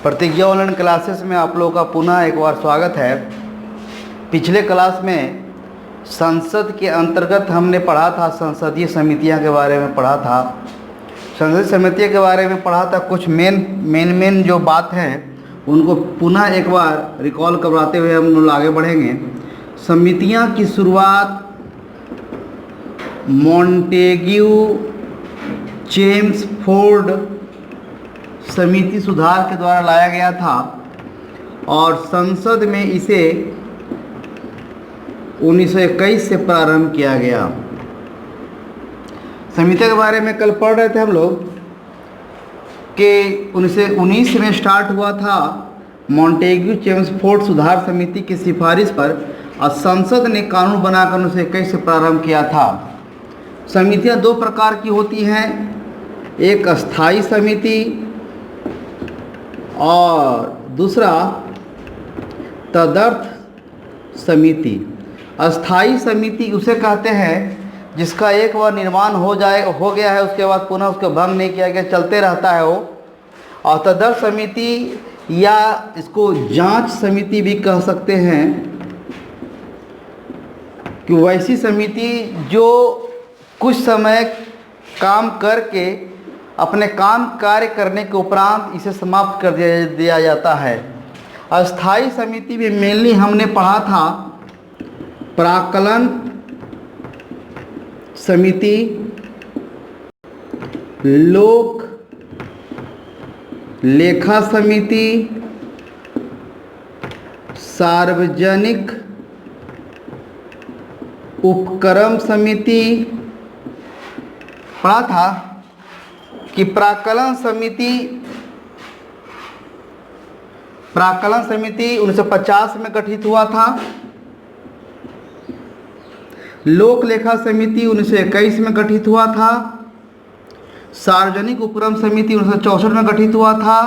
प्रतिज्ञा online classes में आप लोगों का पुनः एक बार स्वागत है। पिछले क्लास में संसद के अंतर्गत हमने पढ़ा था, संसदीय समितियां के बारे में पढ़ा था। संसदीय समितियों के बारे में पढ़ा था। कुछ मेन जो बात हैं उनको पुनः एक बार रिकॉल करवाते हुए हम लोग आगे बढ़ेंगे। समितियां की शुरुआत मॉन्टेग्यू चेम्सफोर्ड समिति सुधार के द्वारा लाया गया था और संसद में इसे 1921 से प्रारंभ किया गया। समिति के बारे में कल पढ़ रहे थे हम लोग कि 1919 में स्टार्ट हुआ था मॉन्टेग्यू चेम्सफोर्ड सुधार समिति की सिफारिश पर और संसद ने कानून बनाकर 1921 से प्रारंभ किया था। समितियां दो प्रकार की होती हैं, एक अस्थाई समिति और दूसरा तदर्थ समिति। अस्थाई समिति उसे कहते हैं जिसका एक बार निर्माण हो गया है, उसके बाद पुनः उसको भंग नहीं किया गया, चलते रहता है वो। और तदर्थ समिति या इसको जांच समिति भी कह सकते हैं कि वैसी समिति जो कुछ समय काम करके अपने काम कार्य करने के उपरांत इसे समाप्त कर दिया जाता है। अस्थाई समिति में मेनली हमने पढ़ा था प्राक्कलन समिति, लोक लेखा समिति, सार्वजनिक उपक्रम समिति। पढ़ा था कि प्राक्कलन समिति 1950 में गठित हुआ था। लोक लेखा समिति 1921 में गठित हुआ था। सार्वजनिक उपक्रम समिति 1964 में गठित हुआ था।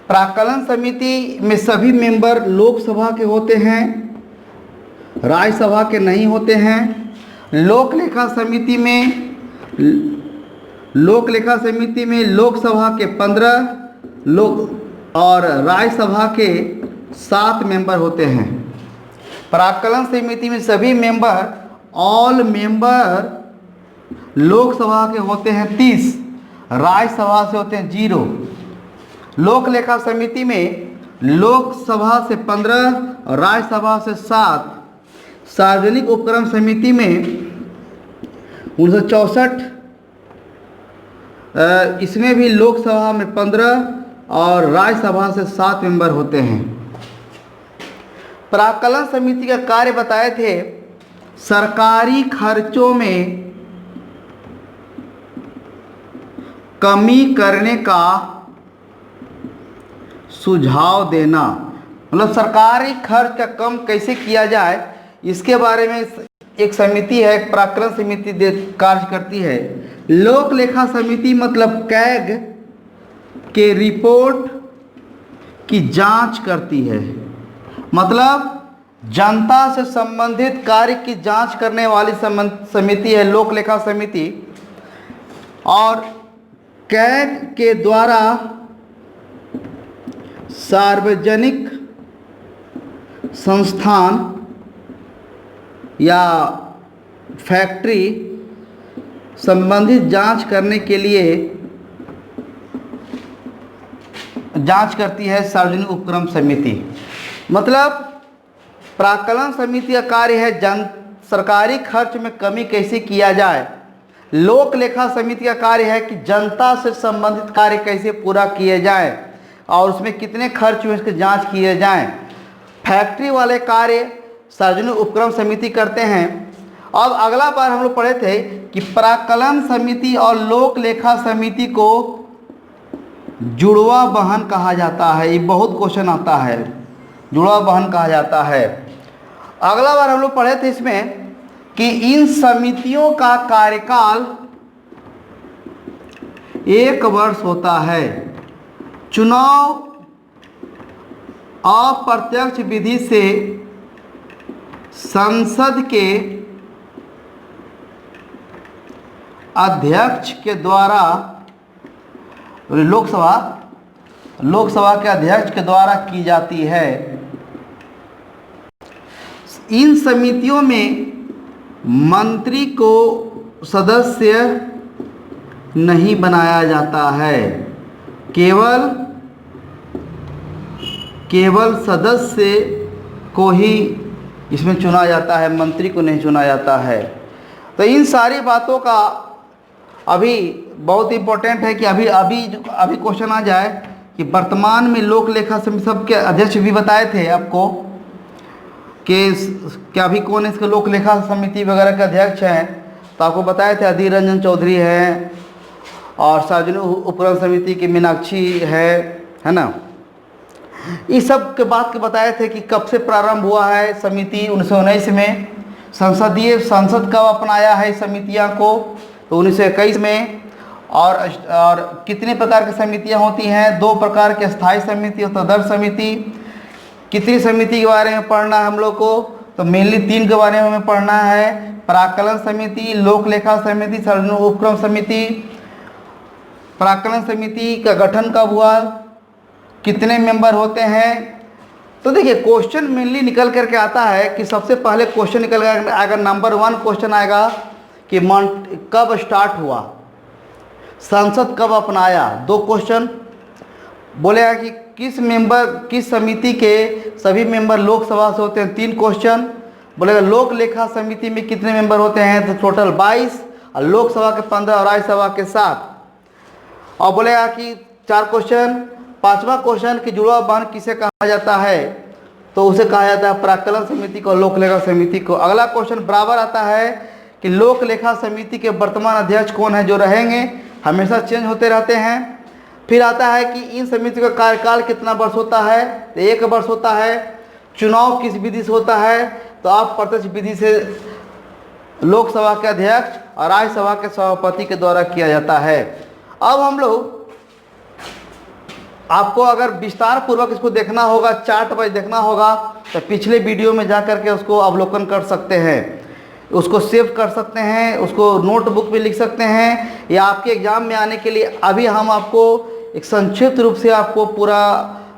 प्राक्कलन समिति में सभी मेंबर लोकसभा के होते हैं, राज्यसभा के नहीं होते हैं। लोक लेखा समिति में लोकसभा के 15 लोग और राज्यसभा के 7 मेंबर होते हैं। प्राक्कलन समिति में सभी ऑल मेंबर लोकसभा के होते हैं 30, राज्यसभा से होते हैं 0। लोक लेखा समिति में लोकसभा से 15 और राज्यसभा से 7। सार्वजनिक उपक्रम समिति में 1964 इसमें भी लोकसभा में 15 और राज्यसभा से 7 मेंबर होते हैं। प्राक्कलन समिति का कार्य बताए थे सरकारी खर्चों में कमी करने का सुझाव देना, मतलब सरकारी खर्च का कम कैसे किया जाए इसके बारे में एक समिति है, प्राक्कलन समिति कार्य करती है। लोक लेखा समिति मतलब कैग के रिपोर्ट की जांच करती है, मतलब जनता से संबंधित कार्य की जांच करने वाली समिति है लोक लेखा समिति। और कैग के द्वारा सार्वजनिक संस्थान या फैक्ट्री संबंधित जांच करने के लिए जांच करती है सार्वजनिक उपक्रम समिति। मतलब प्राक्कलन समिति का कार्य है सरकारी खर्च में कमी कैसे किया जाए। लोक लेखा समिति का कार्य है कि जनता से संबंधित कार्य कैसे पूरा किए जाएं और उसमें कितने खर्च हुए इसकी जांच किए जाएं। फैक्ट्री वाले कार्य सार्वजनिक उपक्रम समिति करते हैं। अब अगला बार हम लोग पढ़े थे कि प्राक्कलन समिति और लोक लेखा समिति को जुड़वा वाहन कहा जाता है। ये बहुत क्वेश्चन आता है, जुड़वा वाहन कहा जाता है। अगला बार हम लोग पढ़े थे इसमें कि इन समितियों का कार्यकाल 1 वर्ष होता है। चुनाव अप्रत्यक्ष विधि से संसद के अध्यक्ष के द्वारा लोकसभा लोकसभा के अध्यक्ष के द्वारा की जाती है। इन समितियों में मंत्री को सदस्य नहीं बनाया जाता है, केवल सदस्य को ही इसमें चुना जाता है, मंत्री को नहीं चुना जाता है। तो इन सारी बातों का अभी बहुत इम्पोर्टेंट है कि अभी क्वेश्चन आ जाए कि वर्तमान में लोक लेखा समिति सबके अध्यक्ष भी बताए थे आपको कि क्या अभी कौन इसके लोक लेखा समिति वगैरह के अध्यक्ष हैं, तो आपको बताए थे अधीर रंजन चौधरी हैं और सार्वजनिक उपक्रम समिति की मीनाक्षी है ना। इस सब के बात के बताए थे कि कब से प्रारंभ हुआ है समिति, 1919 में। संसद कब अपनाया है समितियां को, तो 1921 में। और कितने प्रकार की समितियां होती हैं, 2 प्रकार की, स्थायी समिति और तदर्थ समिति। कितनी समिति के बारे में पढ़ना है हम लोग को, तो मेनली 3 के बारे में हमें पढ़ना है, प्राक्कलन समिति, लोक लेखा समिति, सार्वजनिक उपक्रम समिति। प्राक्कलन समिति का गठन कब हुआ, कितने मेंबर होते हैं। तो देखिए क्वेश्चन मेनली निकल करके आता है कि सबसे पहले क्वेश्चन निकल आएगा, नंबर 1 क्वेश्चन आएगा कि कब स्टार्ट हुआ, संसद कब अपनाया। 2 क्वेश्चन बोलेगा कि किस समिति के सभी मेंबर लोकसभा से होते हैं, 3 क्वेश्चन बोलेगा। लोक लेखा समिति में कितने मेंबर होते हैं, तो टोटल 22, और लोकसभा के 15 और राज्यसभा के 7। और बोलेगा कि 4 क्वेश्चन। 5वां क्वेश्चन कि जुड़वा बहन किसे कहा जाता है, तो उसे कहा जाता है प्राक्कलन समिति को, लोक लेखा समिति को। अगला क्वेश्चन बराबर आता है कि लोक लेखा समिति के वर्तमान अध्यक्ष कौन है, जो रहेंगे, हमेशा चेंज होते रहते हैं। फिर आता है कि इन समिति का कार्यकाल कितना वर्ष होता है, तो 1 वर्ष होता है। चुनाव किस विधि से होता है, तो आप प्रत्यक्ष विधि से लोकसभा के अध्यक्ष और राज्यसभा के सभापति के द्वारा किया जाता है। अब हम लोग आपको अगर विस्तार पूर्वक इसको देखना होगा, चार्ट वाइज देखना होगा, तो पिछले वीडियो में जा कर के उसको अवलोकन कर सकते हैं, उसको सेव कर सकते हैं, उसको नोटबुक में लिख सकते हैं, या आपके एग्ज़ाम में आने के लिए अभी हम आपको एक संक्षिप्त रूप से आपको पूरा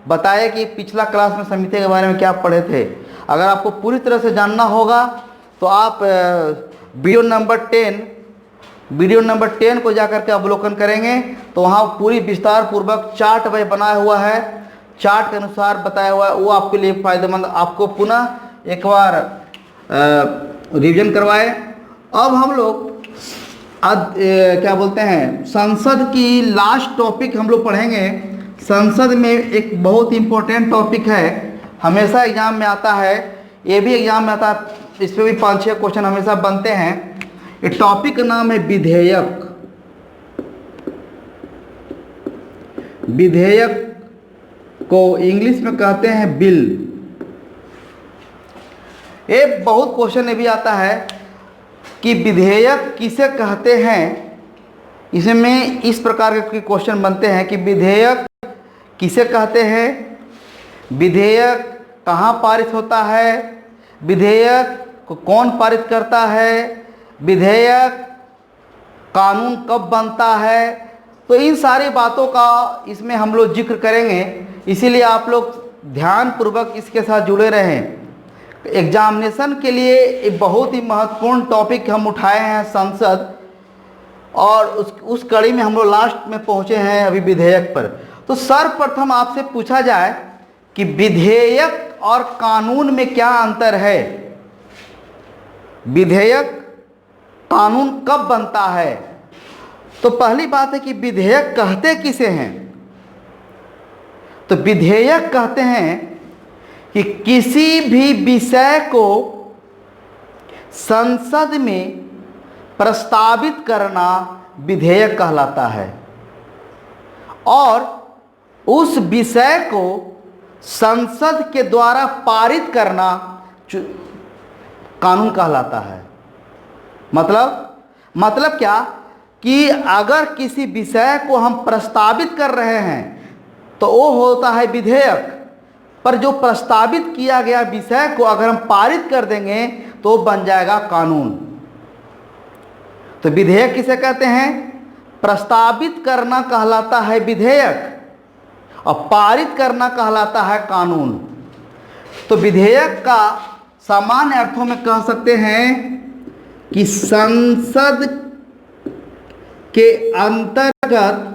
बताया कि पिछला क्लास में समिति के बारे में क्या पढ़े थे। अगर आपको पूरी तरह से जानना होगा तो आप वीडियो नंबर 10 को जाकर के अवलोकन करेंगे, तो वहाँ पूरी विस्तार पूर्वक चार्ट वही बनाया हुआ है, चार्ट के अनुसार बताया हुआ है, वो आपके लिए फ़ायदेमंद। आपको पुनः एक बार रिवीजन करवाए। अब हम लोग क्या बोलते हैं, संसद की लास्ट टॉपिक हम लोग पढ़ेंगे। संसद में एक बहुत इम्पोर्टेंट टॉपिक है, हमेशा एग्जाम में आता है, ये भी एग्जाम में आता है, इस पर भी 5-6 क्वेश्चन हमेशा बनते हैं। ये टॉपिक का नाम है विधेयक। विधेयक को इंग्लिश में कहते हैं बिल। ये बहुत क्वेश्चन ये भी आता है कि विधेयक किसे कहते हैं। इसमें इस प्रकार के क्वेश्चन बनते हैं कि विधेयक किसे कहते हैं, विधेयक कहाँ पारित होता है, विधेयक को कौन पारित करता है, विधेयक कानून कब बनता है। तो इन सारी बातों का इसमें हम लोग जिक्र करेंगे, इसीलिए आप लोग ध्यानपूर्वक इसके साथ जुड़े रहें। एग्जामिनेशन के लिए एक बहुत ही महत्वपूर्ण टॉपिक हम उठाए हैं संसद, और उस कड़ी में हम लोग लास्ट में पहुंचे हैं अभी विधेयक पर। तो सर्वप्रथम आपसे पूछा जाए कि विधेयक और कानून में क्या अंतर है, विधेयक कानून कब बनता है। तो पहली बात है कि विधेयक कहते किसे हैं, तो विधेयक कहते हैं कि किसी भी विषय को संसद में प्रस्तावित करना विधेयक कहलाता है, और उस विषय को संसद के द्वारा पारित करना कानून कहलाता है। मतलब क्या कि अगर किसी विषय को हम प्रस्तावित कर रहे हैं तो वो होता है विधेयक, पर जो प्रस्तावित किया गया विषय को अगर हम पारित कर देंगे तो बन जाएगा कानून। तो विधेयक किसे कहते हैं, प्रस्तावित करना कहलाता है विधेयक, और पारित करना कहलाता है कानून। तो विधेयक का सामान्य अर्थों में कह सकते हैं कि संसद के अंतर्गत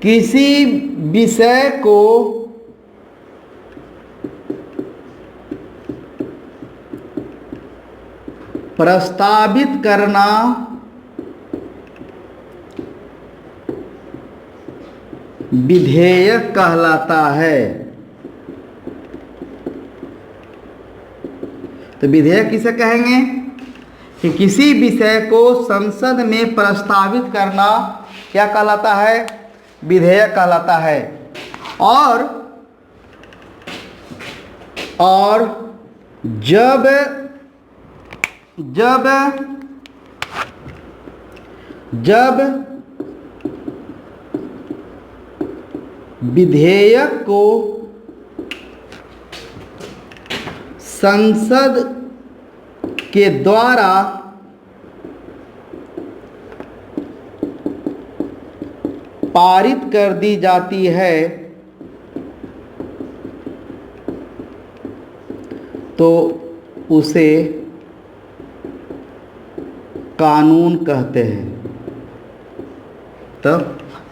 किसी विषय को प्रस्तावित करना विधेयक कहलाता है। तो विधेयक किसे कहेंगे कि किसी विषय को संसद में प्रस्तावित करना क्या कहलाता है, विधेयक कहलाता है। और जब जब जब विधेयक को संसद के द्वारा पारित कर दी जाती है तो उसे कानून कहते हैं। तो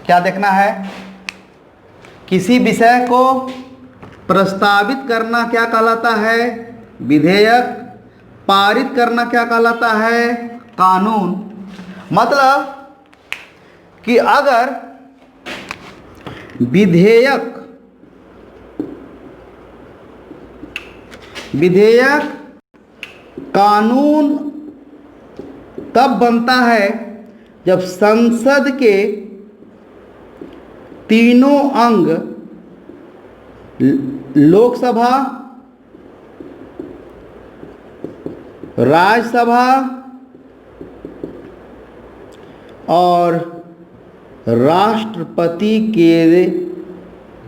क्या देखना है, किसी विषय को प्रस्तावित करना क्या कहलाता है, विधेयक, पारित करना क्या कहलाता है, कानून। मतलब कि अगर विधेयक कानून तब बनता है जब संसद के तीनों अंग, लोकसभा, राज्यसभा और राष्ट्रपति के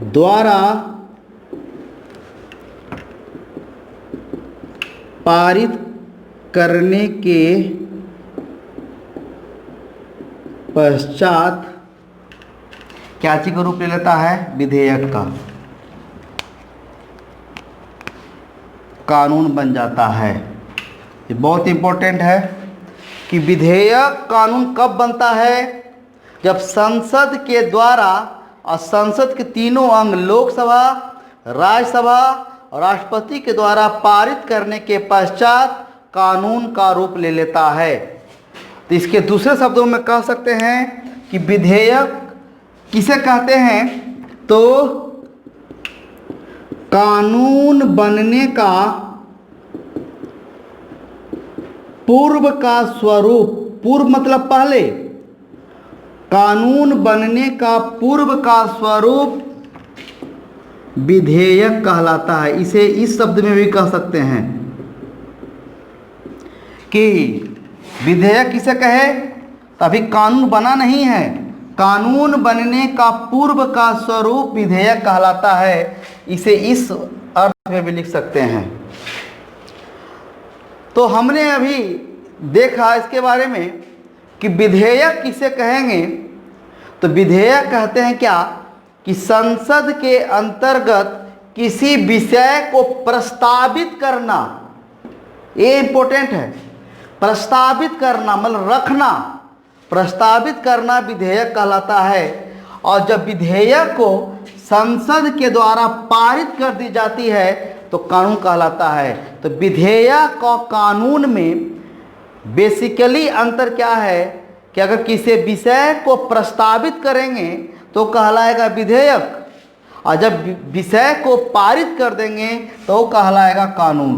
द्वारा पारित करने के पश्चात क्या चीज का रूप ले लेता है, विधेयक का, कानून बन जाता है। ये बहुत इंपॉर्टेंट है कि विधेयक कानून कब बनता है, जब संसद के द्वारा और संसद के तीनों अंग, लोकसभा, राज्यसभा और राष्ट्रपति के द्वारा पारित करने के पश्चात कानून का रूप ले लेता है। तो इसके दूसरे शब्दों में कह सकते हैं कि विधेयक किसे कहते हैं, तो कानून बनने का पूर्व का स्वरूप, पूर्व मतलब पहले, कानून बनने का पूर्व का स्वरूप विधेयक कहलाता है। इसे इस शब्द में भी कह सकते हैं कि विधेयक किसे कहे, तभी कानून बना नहीं है, कानून बनने का पूर्व का स्वरूप विधेयक कहलाता है। इसे इस अर्थ में भी लिख सकते हैं। तो हमने अभी देखा इसके बारे में कि विधेयक किसे कहेंगे। तो विधेयक कहते हैं क्या, कि संसद के अंतर्गत किसी विषय को प्रस्तावित करना, ये इंपॉर्टेंट है। प्रस्तावित करना मतलब रखना, प्रस्तावित करना विधेयक कहलाता है। और जब विधेयक को संसद के द्वारा पारित कर दी जाती है तो कानून कहलाता है। तो विधेयक और कानून में बेसिकली अंतर क्या है कि अगर किसी विषय को प्रस्तावित करेंगे तो कहलाएगा विधेयक, और जब विषय को पारित कर देंगे तो कहलाएगा कानून।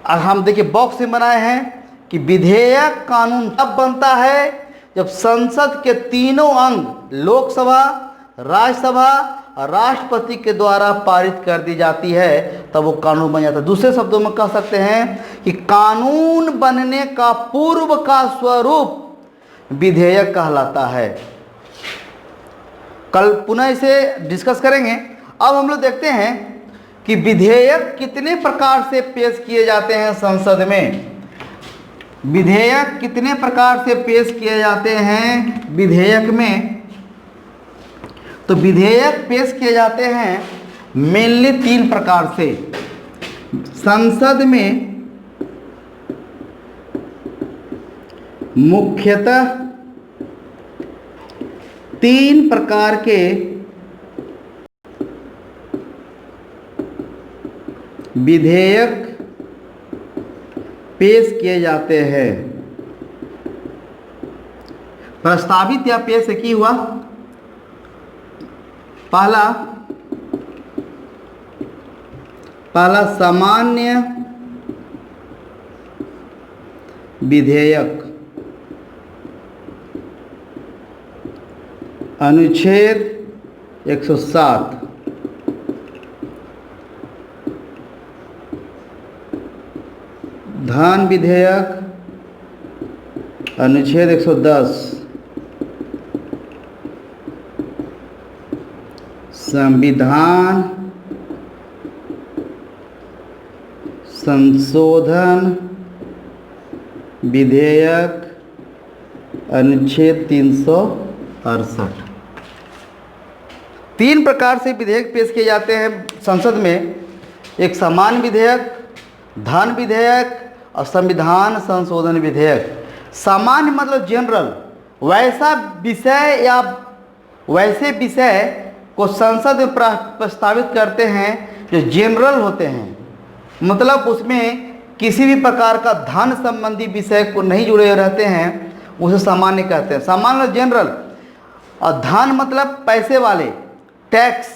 अब हम देखिए बॉक्स में बनाए हैं कि विधेयक कानून तब बनता है जब संसद के तीनों अंग, लोकसभा, राज्यसभा और राष्ट्रपति के द्वारा पारित कर दी जाती है, तब वो कानून बन जाता है। दूसरे शब्दों में कह सकते हैं कि कानून बनने का पूर्व का स्वरूप विधेयक कहलाता है। कल पुनः इसे डिस्कस करेंगे। अब हम लोग देखते हैं कि विधेयक कितने प्रकार से पेश किए जाते हैं संसद में। विधेयक कितने प्रकार से पेश किए जाते हैं विधेयक में? तो विधेयक पेश किए जाते हैं मेनली 3 प्रकार से। संसद में मुख्यतः 3 प्रकार के विधेयक पेश किए जाते हैं। प्रस्तावित या पेश की हुआ, पहला सामान्य विधेयक, अनुच्छेद 107। धन विधेयक, अनुच्छेद 110। संविधान संशोधन विधेयक, अनुच्छेद 368। 3 प्रकार से विधेयक पेश किए जाते हैं संसद में। एक सामान्य विधेयक, धन विधेयक और संविधान संशोधन विधेयक। सामान्य मतलब जनरल, वैसा विषय या वैसे विषय को संसद में प्रस्तावित करते हैं जो जनरल होते हैं, मतलब उसमें किसी भी प्रकार का धन संबंधी विषय को नहीं जुड़े रहते हैं, उसे सामान्य कहते हैं। सामान्य जनरल। और धन मतलब पैसे वाले, टैक्स,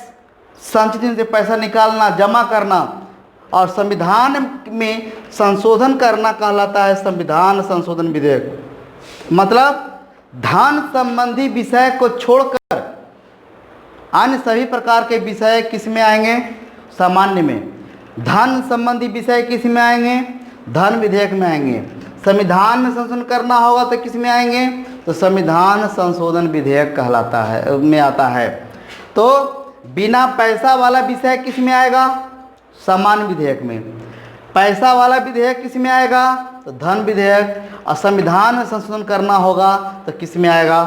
संचित से पैसा निकालना, जमा करना। और संविधान में संशोधन करना कहलाता है संविधान संशोधन विधेयक। मतलब धन संबंधी विषय को छोड़कर अन्य सभी प्रकार के विषय किस में आएंगे? सामान्य में। धन संबंधी विषय किस में आएंगे? धन विधेयक में आएंगे। संविधान में संशोधन करना होगा तो किस में आएंगे? तो संविधान संशोधन विधेयक कहलाता है, में आता है। तो बिना पैसा वाला विषय किस में आएगा? सामान्य विधेयक में। पैसा वाला विधेयक किस में आएगा? तो धन विधेयक। और संविधान में संशोधन करना होगा तो किस में आएगा?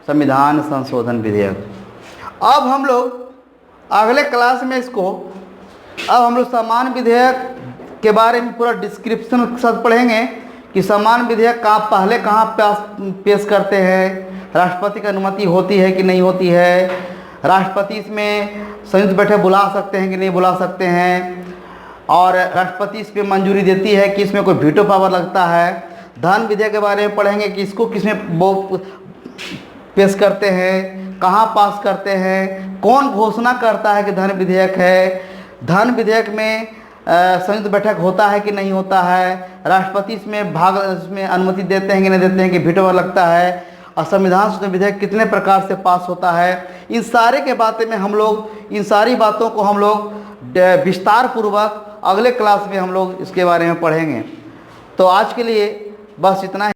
संविधान संशोधन विधेयक। अब हम लोग अगले क्लास में अब हम लोग सामान्य विधेयक के बारे में पूरा डिस्क्रिप्शन के साथ पढ़ेंगे कि सामान्य विधेयक कहाँ पेश करते हैं, राष्ट्रपति की अनुमति होती है कि नहीं होती है, राष्ट्रपति इसमें संयुक्त बैठक बुला सकते हैं कि नहीं बुला सकते हैं, और राष्ट्रपति इस पर मंजूरी देती है कि इसमें कोई वीटो पावर लगता है। धन विधेयक के बारे में पढ़ेंगे कि इसको किसमें पेश करते हैं, कहाँ पास करते हैं, कौन घोषणा करता है कि धन विधेयक है, धन विधेयक में संयुक्त बैठक होता है कि नहीं होता है, राष्ट्रपति इसमें अनुमति देते हैं कि नहीं देते हैं, कि वीटो पावर लगता है, और संविधान संशोधन विधेयक कितने प्रकार से पास होता है। इन सारे के बातें में इन सारी बातों को हम लोग विस्तार पूर्वक अगले क्लास में हम लोग इसके बारे में पढ़ेंगे। तो आज के लिए बस इतना ही।